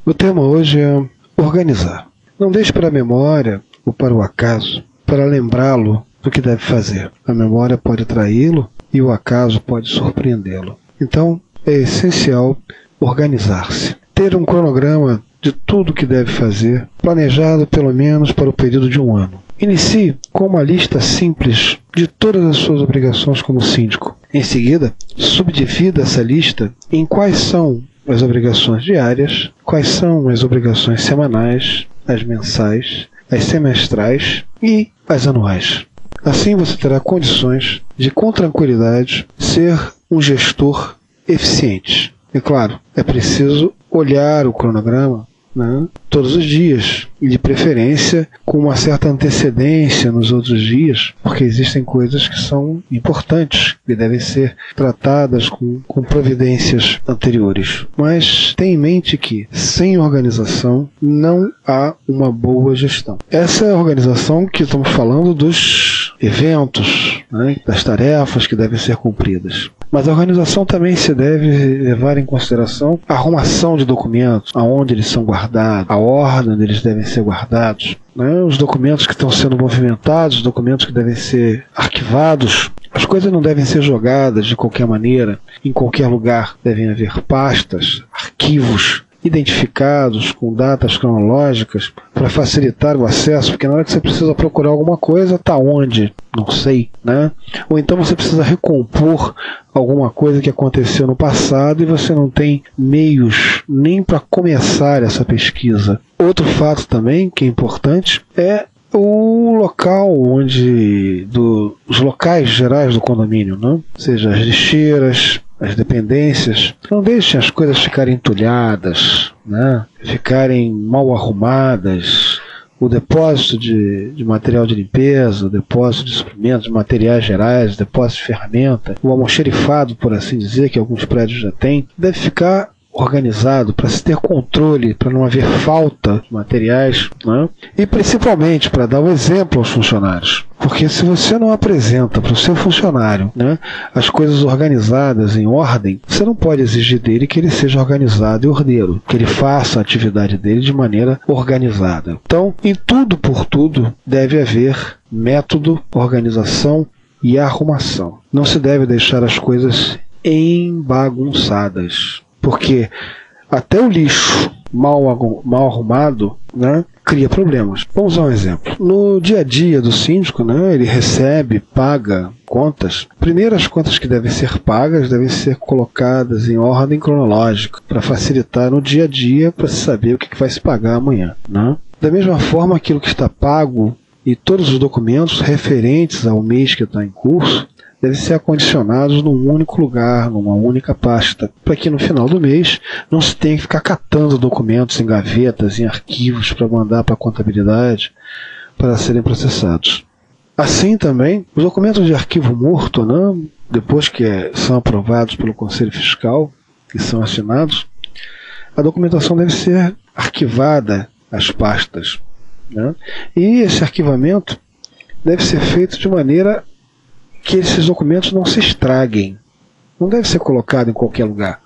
O tema hoje é organizar. Não deixe para a memória ou para o acaso para lembrá-lo do que deve fazer. A memória pode traí-lo e o acaso pode surpreendê-lo. Então, é essencial organizar-se. Ter um cronograma de tudo o que deve fazer, planejado pelo menos para o período de um ano. Inicie com uma lista simples de todas as suas obrigações como síndico. Em seguida, subdivida essa lista em quais são as obrigações diárias, quais são as obrigações semanais, as mensais, as semestrais e as anuais. Assim você terá condições de, com tranquilidade, ser um gestor eficiente. E claro, é preciso olhar o cronograma, todos os dias, e de preferência com uma certa antecedência nos outros dias, porque existem coisas que são importantes, que devem ser tratadas com providências anteriores. Mas tenha em mente que, sem organização, não há uma boa gestão. Essa é a organização que estamos falando dos eventos, das tarefas que devem ser cumpridas. Mas a organização também se deve levar em consideração a arrumação de documentos, aonde eles são guardados, a ordem onde eles devem ser guardados, os documentos que estão sendo movimentados, os documentos que devem ser arquivados. As coisas não devem ser jogadas de qualquer maneira, em qualquer lugar. Devem haver pastas, arquivos identificados com datas cronológicas para facilitar o acesso, porque na hora que você precisa procurar alguma coisa, está onde? Não sei, Ou então você precisa recompor alguma coisa que aconteceu no passado e você não tem meios nem para começar essa pesquisa. Outro fato também que é importante é o local os locais gerais do condomínio, Ou seja, as lixeiras, as dependências. Não deixem as coisas ficarem entulhadas, ficarem mal arrumadas. O depósito de material de limpeza, o depósito de suprimentos, de materiais gerais, o depósito de ferramenta, o almoxerifado, por assim dizer, que alguns prédios já têm, deve ficar organizado para se ter controle, para não haver falta de materiais, e principalmente para dar um exemplo aos funcionários. Porque se você não apresenta para o seu funcionário as coisas organizadas em ordem, você não pode exigir dele que ele seja organizado e ordeiro, que ele faça a atividade dele de maneira organizada. Então, em tudo por tudo, deve haver método, organização e arrumação. Não se deve deixar as coisas embagunçadas, porque até o lixo mal arrumado cria problemas. Vamos usar um exemplo. No dia a dia do síndico, ele recebe, paga contas. Primeiro, as contas que devem ser pagas devem ser colocadas em ordem cronológica, para facilitar no dia a dia, para se saber o que vai se pagar amanhã. Da mesma forma, aquilo que está pago e todos os documentos referentes ao mês que está em curso devem ser acondicionados num único lugar, numa única pasta, para que no final do mês não se tenha que ficar catando documentos em gavetas, em arquivos para mandar para a contabilidade para serem processados. Assim também, os documentos de arquivo morto, depois que são aprovados pelo Conselho Fiscal, que são assinados, a documentação deve ser arquivada às pastas. E esse arquivamento deve ser feito de maneira que esses documentos não se estraguem. Não deve ser colocado em qualquer lugar.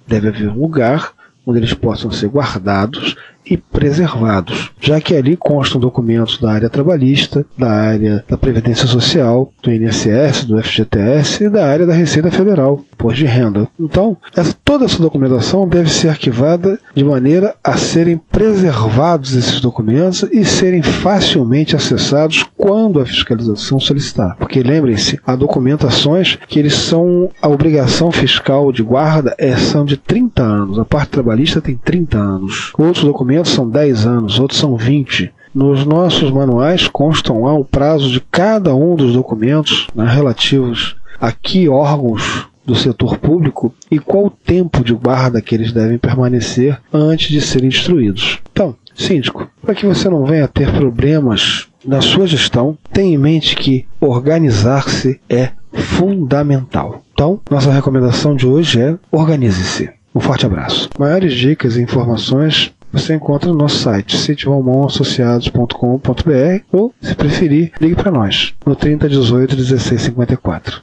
Deve haver um lugar onde eles possam ser guardados e preservados, já que ali constam documentos da área trabalhista, da área da Previdência Social, do INSS, do FGTS e da área da Receita Federal, imposto de renda. Então, toda essa documentação deve ser arquivada de maneira a serem preservados esses documentos e serem facilmente acessados quando a fiscalização solicitar. Porque lembrem-se, há documentações que a obrigação fiscal de guarda são de 30 anos, a parte trabalhista tem 30 anos. Outros documentos são 10 anos, outros são 20. Nos nossos manuais constam lá o prazo de cada um dos documentos relativos a que órgãos do setor público e qual o tempo de guarda que eles devem permanecer antes de serem destruídos. Então, síndico, para que você não venha a ter problemas na sua gestão, tenha em mente que organizar-se é fundamental. Então, nossa recomendação de hoje é: organize-se. Um forte abraço. Maiores dicas e informações você encontra no nosso site sitiovalmonassociados.com.br ou, se preferir, ligue para nós no 3018 1654.